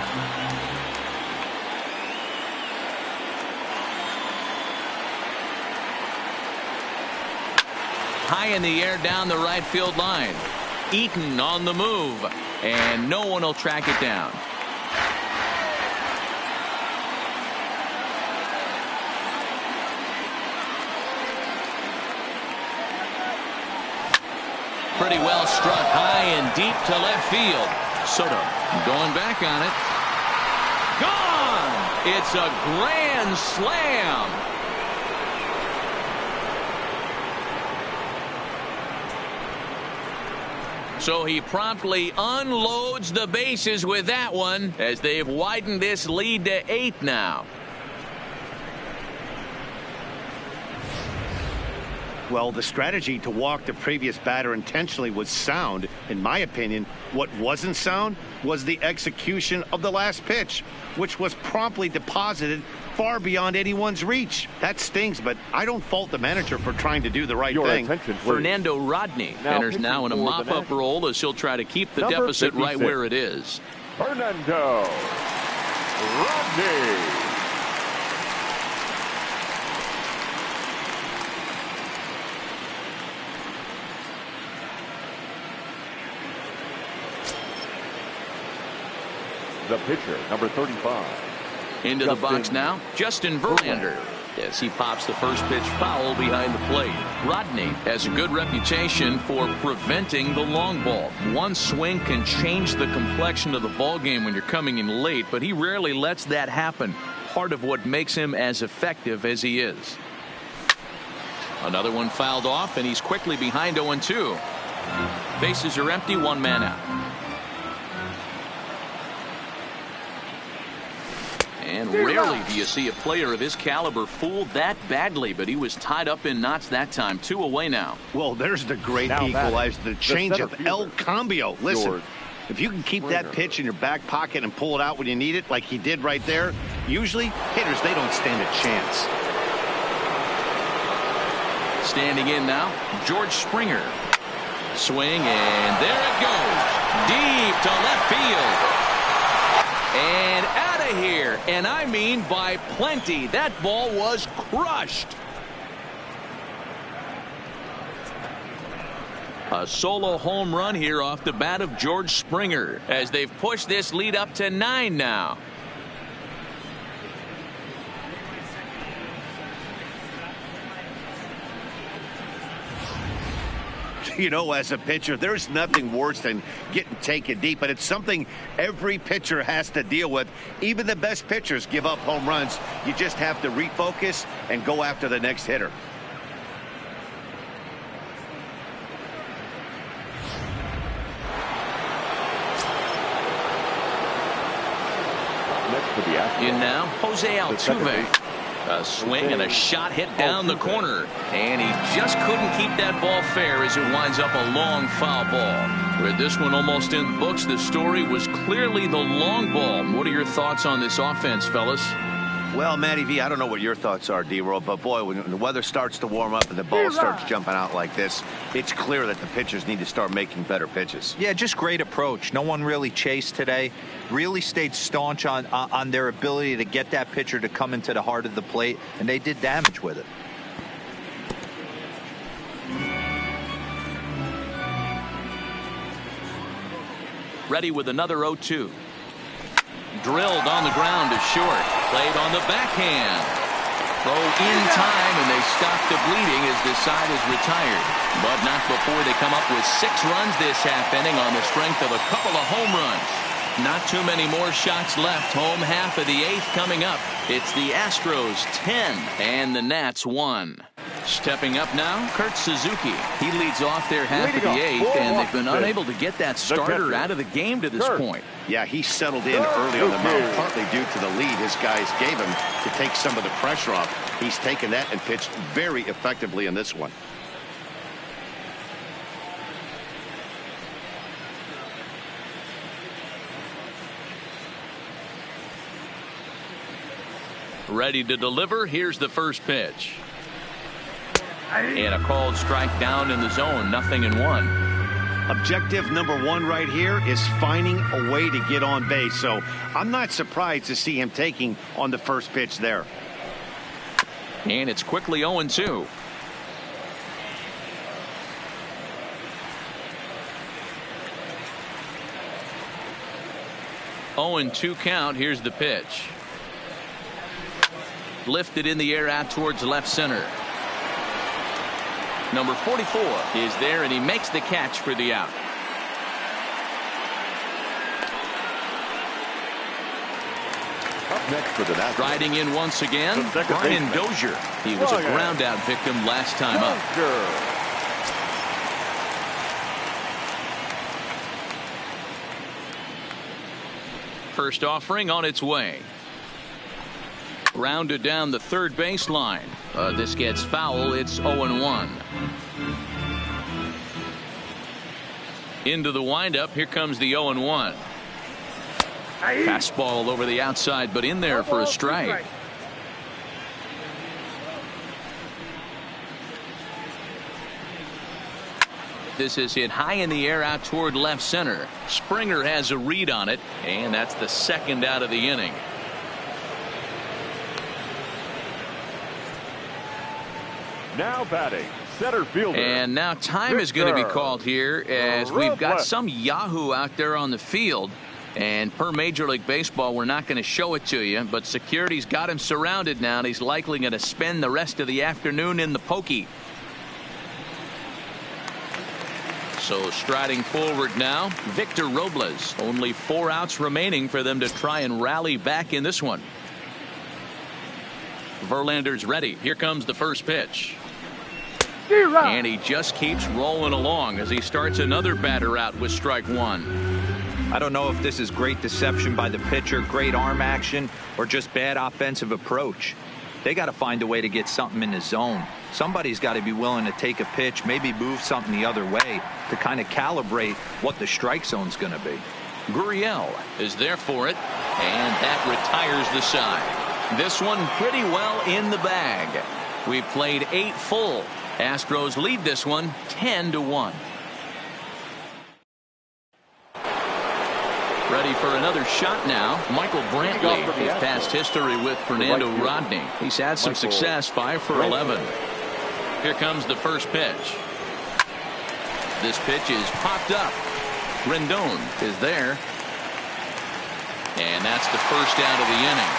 high in the air down the right field line. Eaton on the move, and no one will track it down. Pretty well struck high and deep to left field. Soto going back on it. Gone! It's a grand slam. So he promptly unloads the bases with that one as they've widened this lead to 8 now. Well, the strategy to walk the previous batter intentionally was sound. In my opinion, what wasn't sound was the execution of the last pitch, which was promptly deposited far beyond anyone's reach. That stings, but I don't fault the manager for trying to do the right thing. Fernando Rodney enters now in a mop-up role as he'll try to keep the deficit right where it is. Fernando Rodney. The pitcher, number 35. Into the box now, Justin Verlander. As he pops the first pitch foul behind the plate. Rodney has a good reputation for preventing the long ball. One swing can change the complexion of the ball game when you're coming in late, but he rarely lets that happen. Part of what makes him as effective as he is. Another one fouled off, and he's quickly behind 0-2. Bases are empty, one man out. And rarely do you see a player of his caliber fooled that badly, but he was tied up in knots that time. 2 away now. Well, there's the great equalizer, the change of El Cambio. Listen, if you can keep that pitch in your back pocket and pull it out when you need it, like he did right there, usually hitters, they don't stand a chance. Standing in now, George Springer. Swing, and there it goes. Deep to left field. And out of here, and I mean by plenty. That ball was crushed. A solo home run here off the bat of George Springer as they've pushed this lead up to 9 now. You know, as a pitcher, there's nothing worse than getting taken deep, but it's something every pitcher has to deal with. Even the best pitchers give up home runs. You just have to refocus and go after the next hitter. In now, Jose Altuve. A swing and a shot hit down the corner, and he just couldn't keep that ball fair as it winds up a long foul ball. With this one almost in books, the story was clearly the long ball. What are your thoughts on this offense, fellas? Well, Matty V, I don't know what your thoughts are, D-Roll, but boy, when the weather starts to warm up and the ball starts jumping out like this, it's clear that the pitchers need to start making better pitches. Yeah, just great approach. No one really chased today. Really stayed staunch on their ability to get that pitcher to come into the heart of the plate, and they did damage with it. Ready with another 0-2. Drilled on the ground to short. Played on the backhand. Throw in time, and they stop the bleeding as this side is retired. But not before they come up with 6 runs this half inning on the strength of a couple of home runs. Not too many more shots left. Home half of the 8th coming up. It's the Astros 10 and the Nats 1. Stepping up now, Kurt Suzuki. He leads off their half of the 8th, and they've been unable to get that starter out of the game to this point. Yeah, he settled in early on the mound, partly due to the lead his guys gave him to take some of the pressure off. He's taken that and pitched very effectively in this one. Ready to deliver. Here's the first pitch. And a called strike down in the zone. 0-1. Objective number 1 right here is finding a way to get on base. So I'm not surprised to see him taking on the first pitch there. And it's quickly 0-2. 0-2 count. Here's the pitch. Lifted in the air out towards left center. Number 44 is there, and he makes the catch for the out. Up next for the Nationals. Riding in once again, Brian Dozier. He was a ground out victim last time up. First offering on its way. Grounded down the third baseline. This gets foul. It's 0-1. Into the windup. Here comes the 0-1. Fastball over the outside, but in there for a strike. This is hit high in the air out toward left center. Springer has a read on it, and that's the second out of the inning. Now batting, center fielder. And now time is going to be called here as we've got some Yahoo out there on the field. And per Major League Baseball, we're not going to show it to you, but security's got him surrounded now, and he's likely going to spend the rest of the afternoon in the pokey. So striding forward now, Victor Robles. Only 4 outs remaining for them to try and rally back in this one. Verlander's ready. Here comes the first pitch. And he just keeps rolling along as he starts another batter out with strike one. I don't know if this is great deception by the pitcher, great arm action, or just bad offensive approach. They got to find a way to get something in the zone. Somebody's got to be willing to take a pitch, maybe move something the other way to kind of calibrate what the strike zone's going to be. Gurriel is there for it, and that retires the side. This one pretty well in the bag. We've played 8 full. Astros lead this one 10-1. Ready for another shot now. Michael Brantley, his past history with Fernando Rodney. He's had some success, 5 for 11. Here comes the first pitch. This pitch is popped up. Rendon is there. And that's the first out of the inning.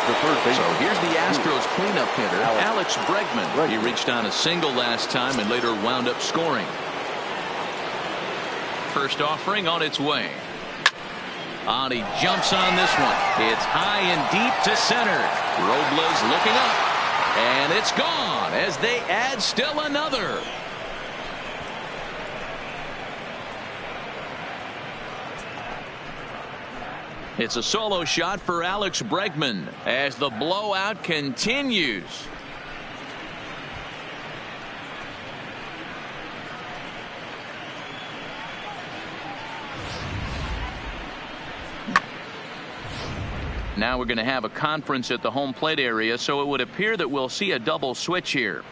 So here's the Astros cleanup hitter, Alex Bregman. He reached on a single last time and later wound up scoring. First offering on its way. And he jumps on this one. It's high and deep to center. Robles looking up. And it's gone as they add still another. It's a solo shot for Alex Bregman as the blowout continues. Now we're going to have a conference at the home plate area, so it would appear that we'll see a double switch here.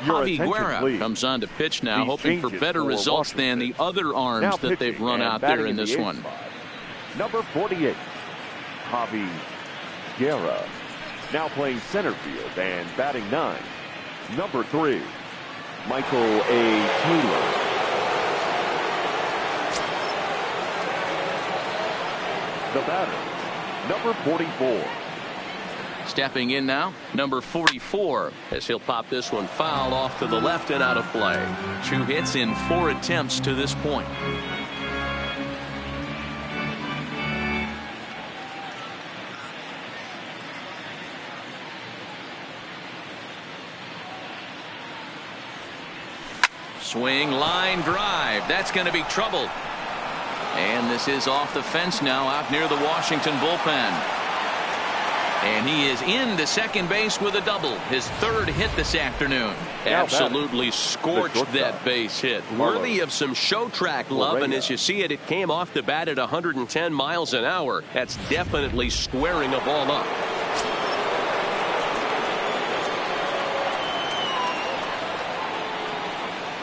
Javi Guerra comes on to pitch now, hoping for better results than the other arms that they've run out there in this one. Number 48, Javi Guerra, now playing center field and batting 9. Number 3, Michael A. Taylor. The batter, number 44. Stepping in now, number 44, as he'll pop this one foul off to the left and out of play. 2 hits in 4 attempts to this point. Swing, line drive. That's going to be trouble. And this is off the fence now out near the Washington bullpen. And he is into second base with a double. His 3rd hit this afternoon. Absolutely scorched that base hit. Worthy of some show track love, and as you see it, it came off the bat at 110 miles an hour. That's definitely squaring a ball up.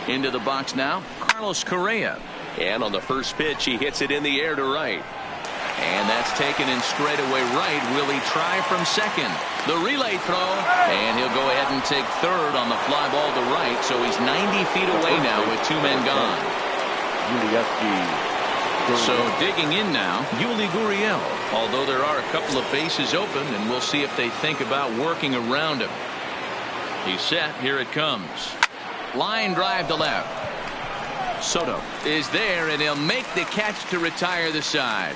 Into the box now, Carlos Correa. And on the first pitch, he hits it in the air to right. And that's taken in straightaway right. Will he try from second? The relay throw, and he'll go ahead and take third on the fly ball to right. So he's 90 feet away now with 2 men gone. So digging in now, Yuli Gurriel. Although there are a couple of bases open, and we'll see if they think about working around him. He's set. Here it comes. Line drive to left. Soto is there, and he'll make the catch to retire the side.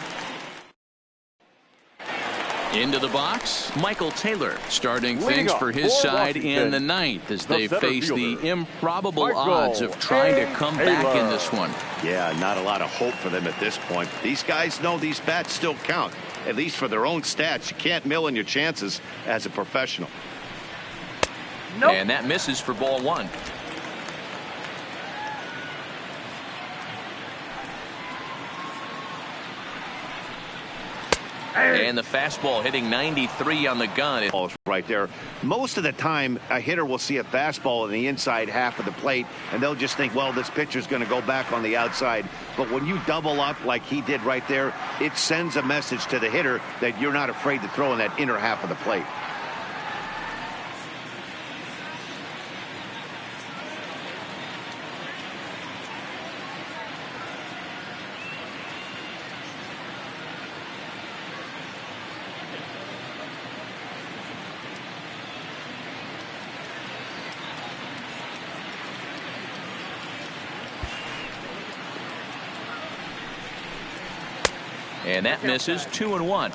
Into the box, Michael Taylor starting things for his side in the 9th as they face the improbable odds of trying to come back in this one. Yeah, not a lot of hope for them at this point. These guys know these bats still count, at least for their own stats. You can't mill in your chances as a professional. Nope. And that misses for ball 1. And the fastball hitting 93 on the gun. Right there. Most of the time, a hitter will see a fastball in the inside half of the plate, and they'll just think, well, this pitcher's going to go back on the outside. But when you double up like he did right there, it sends a message to the hitter that you're not afraid to throw in that inner half of the plate. And that misses. 2-1.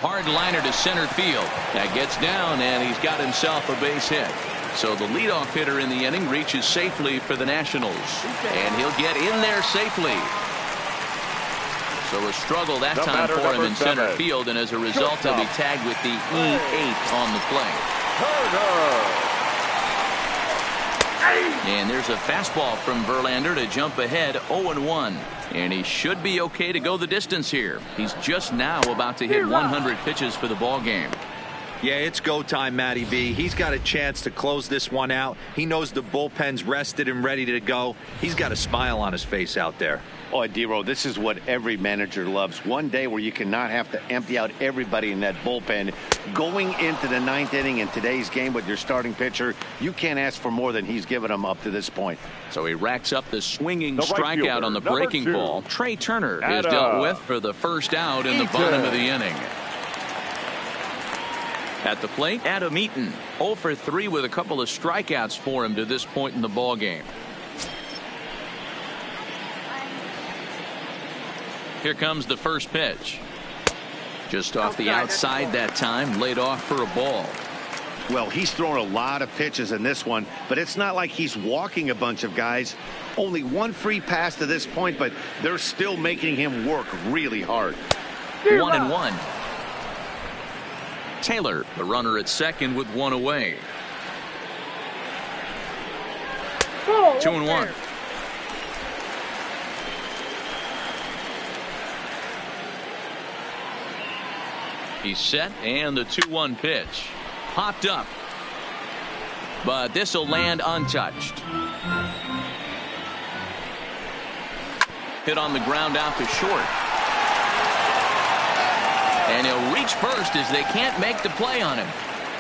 Hard liner to center field. That gets down, and he's got himself a base hit. So the leadoff hitter in the inning reaches safely for the Nationals. And he'll get in there safely. So a struggle that time for him in center field, and as a result he'll be tagged with the E8 on the play. And there's a fastball from Verlander to jump ahead 0-1. And he should be okay to go the distance here. He's just now about to hit 100 pitches for the ball game. Yeah, it's go time, Matty B. He's got a chance to close this one out. He knows the bullpen's rested and ready to go. He's got a smile on his face out there. Oh, D-Row, this is what every manager loves. One day where you cannot have to empty out everybody in that bullpen. Going into the 9th inning in today's game with your starting pitcher, you can't ask for more than he's given them up to this point. So he racks up the swinging strikeout on the breaking ball. Trey Turner is dealt with for the first out in the bottom of the inning. At the plate, Adam Eaton, 0 for 3 with a couple of strikeouts for him to this point in the ball game. Here comes the first pitch. Just off the outside that time, laid off for a ball. Well, he's thrown a lot of pitches in this one, but it's not like he's walking a bunch of guys. Only one free pass to this point, but they're still making him work really hard. 1-1. Taylor, the runner at second with one away. 2-1. He's set, and the 2-1 pitch. Popped up. But this will land untouched. Hit on the ground out to short. And he'll reach first as they can't make the play on him.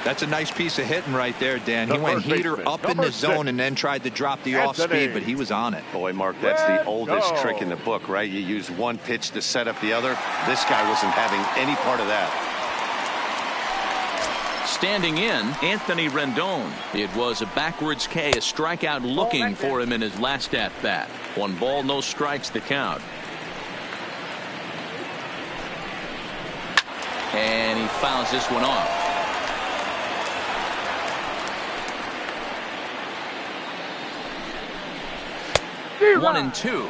That's a nice piece of hitting right there, Dan. He went heater up in the zone and then tried to drop the off speed, but he was on it. Boy, Mark, that's the oldest trick in the book, right? You use one pitch to set up the other. This guy wasn't having any part of that. Standing in, Anthony Rendon. It was a backwards K, a strikeout looking for him in his last at-bat. 1 ball, no strikes the count. And he fouls this one off. One and two.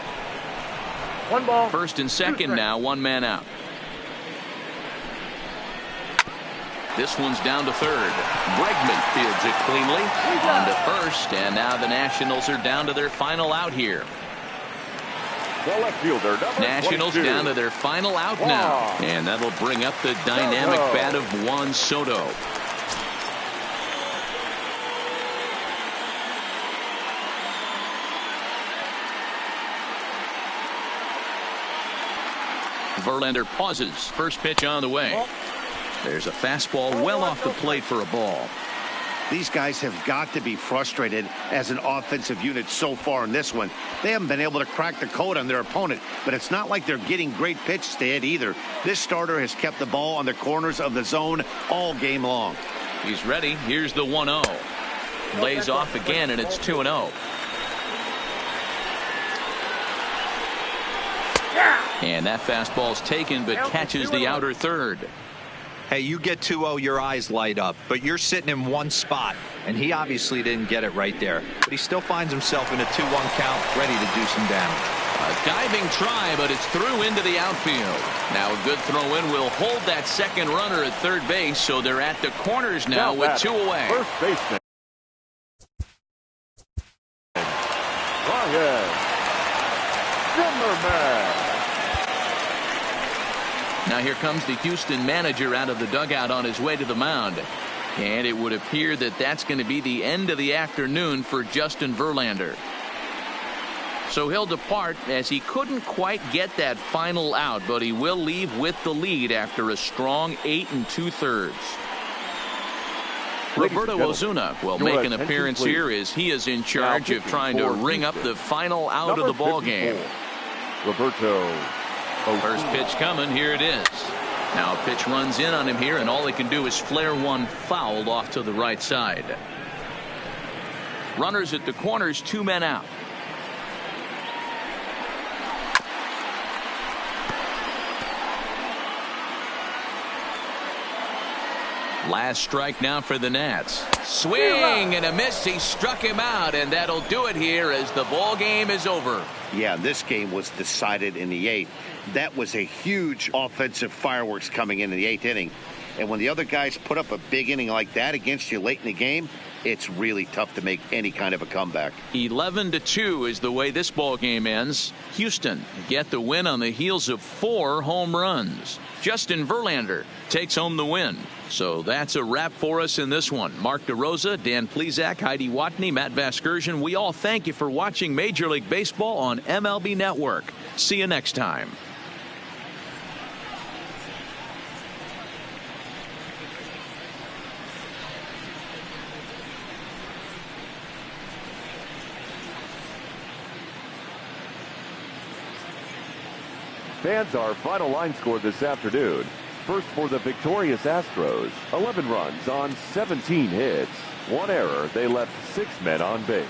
1 ball. First and second now, 1 man out. This one's down to third. Bregman fields it cleanly. On to first, and now the Nationals are down to their final out here. The left fielder, Nationals 22. down to their final out now. And that'll bring up the dynamic bat of Juan Soto. Verlander pauses. First pitch on the way. There's a fastball well off the plate for a ball. These guys have got to be frustrated as an offensive unit so far in this one. They haven't been able to crack the code on their opponent, but it's not like they're getting great pitches to hit either. This starter has kept the ball on the corners of the zone all game long. He's ready. Here's the 1-0. Lays off again, and it's 2-0. And that fastball's taken, but catches the outer third. Hey, you get 2-0, your eyes light up, but you're sitting in one spot, and he obviously didn't get it right there. But he still finds himself in a 2-1 count, ready to do some damage. A diving try, but it's through into the outfield. Now a good throw-in will hold that second runner at third base, so they're at the corners now with 2 away. First baseman. Ryan Zimmerman. Now here comes the Houston manager out of the dugout on his way to the mound. And it would appear that that's going to be the end of the afternoon for Justin Verlander. So he'll depart as he couldn't quite get that final out, but he will leave with the lead after a strong 8 2/3. Roberto Osuna will make an appearance here as he is in charge of trying to ring up the final out of the ball game. Roberto. First pitch coming. Here it is. Now a pitch runs in on him here, and all he can do is flare one foul off to the right side. Runners at the corners, 2 men out. Last strike now for the Nats. Swing and a miss. He struck him out, and that'll do it here as the ball game is over. Yeah, this game was decided in the 8th. That was a huge offensive fireworks coming in the 8th inning. And when the other guys put up a big inning like that against you late in the game, it's really tough to make any kind of a comeback. 11-2 is the way this ball game ends. Houston get the win on the heels of 4 home runs. Justin Verlander takes home the win. So that's a wrap for us in this one. Mark DeRosa, Dan Plesac, Heidi Watney, Matt Vasgersian. We all thank you for watching Major League Baseball on MLB Network. See you next time. Fans, our final line score this afternoon. First for the victorious Astros, 11 runs on 17 hits. 1 error, they left 6 men on base.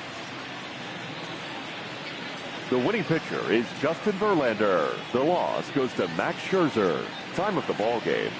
The winning pitcher is Justin Verlander. The loss goes to Max Scherzer. Time of the ball game,